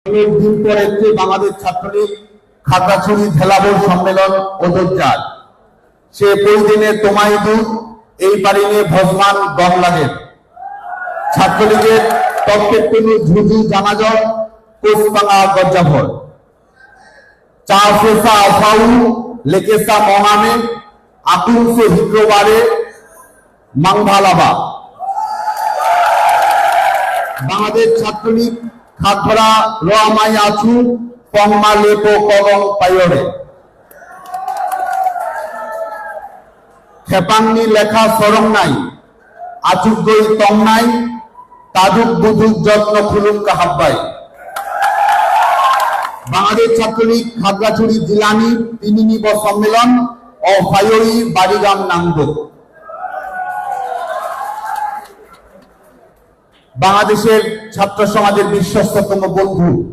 অনেকদিন পর একটি বাংলাদেশ ছাত্রলীগ খাগড়াছড়ি জেলা বোর্ড সম্মেলন অযোধ্যার সে পরিদিনে তোমায় দুধ এই পারিনে ভজমান দম লাগে ছাত্রলীগের তত্ত্বের ঝুঝু জানাজল কোষপাঙা গজ্জাভর চা ফেসা আফাউ লেকেসা মহামে আকুম সে হিদ্রবারে মাংভালাবা বাংলাদেশ ছাত্রলীগ খাগড়া রোয়ামাই আছু পংমা লেপো কলং পাইরে খেপাংনি লেখা সরং নাই আচুক গই তং নাই তাজুক বুজুক যত্ন খুলুক কাহাব্বাই বাংলাদেশ ছাত্রলীগ খাগড়াছড়ি জিলানি তিনিনিব সম্মেলন ও ফাইয়রি বাড়িগাম নাঙ্গ বাংলাদেশের ছাত্র সমাজের বিশ্বস্ততম বন্ধু